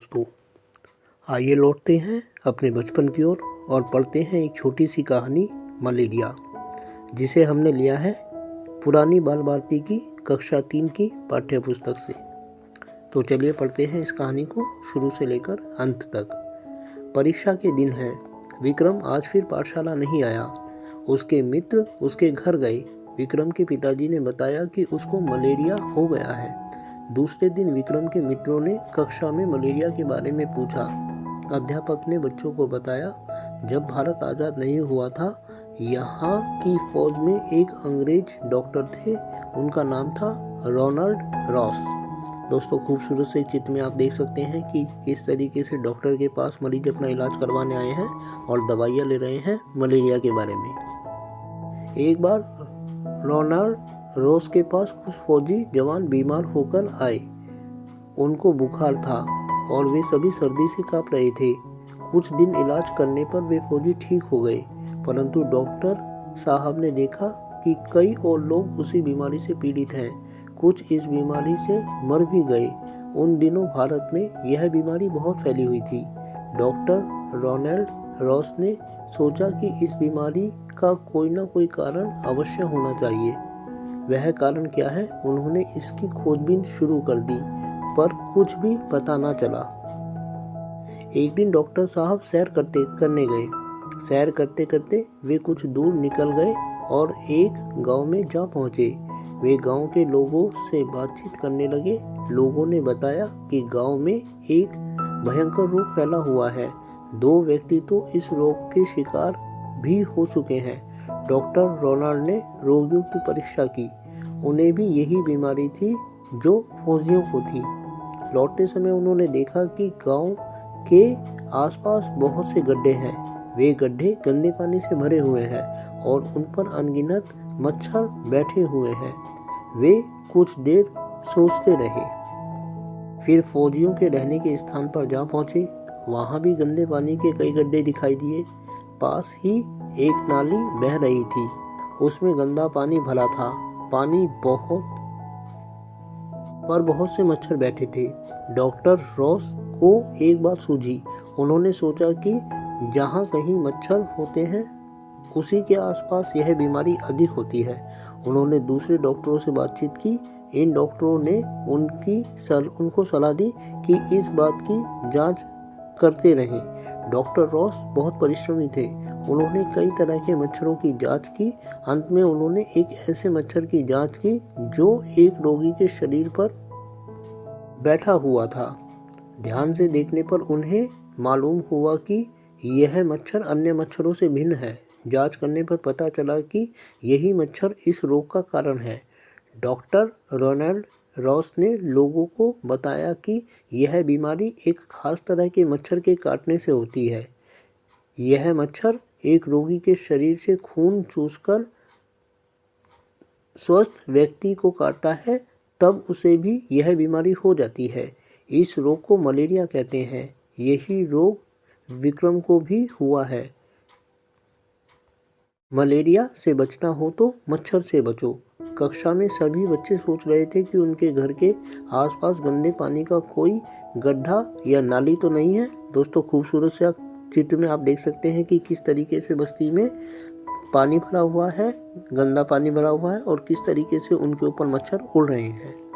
दोस्तों, आइए लौटते हैं अपने बचपन की ओर और पढ़ते हैं एक छोटी सी कहानी मलेरिया, जिसे हमने लिया है पुरानी बाल भारती की कक्षा 3 की पाठ्य पुस्तक से। तो चलिए पढ़ते हैं इस कहानी को शुरू से लेकर अंत तक। परीक्षा के दिन है। विक्रम आज फिर पाठशाला नहीं आया। उसके मित्र उसके घर गए। विक्रम के पिताजी ने बताया कि उसको मलेरिया हो गया है। दूसरे दिन विक्रम के मित्रों ने कक्षा में मलेरिया के बारे में पूछा। अध्यापक ने बच्चों को बताया, जब भारत आज़ाद नहीं हुआ था, यहाँ की फौज में एक अंग्रेज डॉक्टर थे। उनका नाम था रोनाल्ड रॉस। दोस्तों, खूबसूरत से चित्र में आप देख सकते हैं कि किस तरीके से डॉक्टर के पास मरीज अपना इलाज करवाने आए हैं और दवाइयाँ ले रहे हैं मलेरिया के बारे में। एक बार रोनाल्ड रॉस के पास कुछ फौजी जवान बीमार होकर आए। उनको बुखार था और वे सभी सर्दी से कांप रहे थे। कुछ दिन इलाज करने पर वे फौजी ठीक हो गए, परंतु डॉक्टर साहब ने देखा कि कई और लोग उसी बीमारी से पीड़ित हैं। कुछ इस बीमारी से मर भी गए। उन दिनों भारत में यह बीमारी बहुत फैली हुई थी। डॉक्टर रोनाल्ड रॉस ने सोचा कि इस बीमारी का कोई ना कोई कारण अवश्य होना चाहिए। वह कारण क्या है? उन्होंने इसकी खोजबीन शुरू कर दी, पर कुछ भी पता न चला। एक दिन डॉक्टर साहब सैर करने गए। सैर करते करते वे कुछ दूर निकल गए और एक गांव में जा पहुंचे। वे गांव के लोगों से बातचीत करने लगे। लोगों ने बताया कि गांव में एक भयंकर रोग फैला हुआ है। 2 व्यक्ति तो इस रोग के शिकार भी हो चुके हैं। डॉक्टर रोनाल्ड ने रोगियों की परीक्षा की। उन्हें भी यही बीमारी थी जो फौजियों को थी। लौटते समय उन्होंने देखा कि गांव के आसपास बहुत से गड्ढे हैं। वे गड्ढे गंदे पानी से भरे हुए हैं और उन पर अनगिनत मच्छर बैठे हुए हैं। वे कुछ देर सोचते रहे, फिर फौजियों के रहने के स्थान पर जा पहुंचे। वहां भी गंदे पानी के कई गड्ढे दिखाई दिए। पास ही एक नाली बह रही थी। उसमें गंदा पानी भरा था। पानी बहुत से मच्छर बैठे थे। डॉक्टर रॉस को एक बात सूझी। उन्होंने सोचा कि जहाँ कहीं मच्छर होते हैं, उसी के आसपास यह बीमारी अधिक होती है। उन्होंने दूसरे डॉक्टरों से बातचीत की। इन डॉक्टरों ने उनको सलाह दी कि इस बात की जांच करते रहें। डॉक्टर रॉस बहुत परिश्रमी थे। उन्होंने कई तरह के मच्छरों की जांच की। अंत में उन्होंने एक ऐसे मच्छर की जांच की जो एक रोगी के शरीर पर बैठा हुआ था। ध्यान से देखने पर उन्हें मालूम हुआ कि यह मच्छर अन्य मच्छरों से भिन्न है। जांच करने पर पता चला कि यही मच्छर इस रोग का कारण है। डॉक्टर रोनाल्ड रॉस ने लोगों को बताया कि यह बीमारी एक खास तरह के मच्छर के काटने से होती है। यह मच्छर एक रोगी के शरीर से खून चूसकर स्वस्थ व्यक्ति को काटता है, तब उसे भी यह बीमारी हो जाती है। इस रोग को मलेरिया कहते हैं। यही रोग विक्रम को भी हुआ है। मलेरिया से बचना हो तो मच्छर से बचो। कक्षा में सभी बच्चे सोच रहे थे कि उनके घर के आसपास गंदे पानी का कोई गड्ढा या नाली तो नहीं है। दोस्तों, खूबसूरत से चित्र में आप देख सकते हैं कि किस तरीके से बस्ती में पानी भरा हुआ है, गंदा पानी भरा हुआ है और किस तरीके से उनके ऊपर मच्छर उड़ रहे हैं।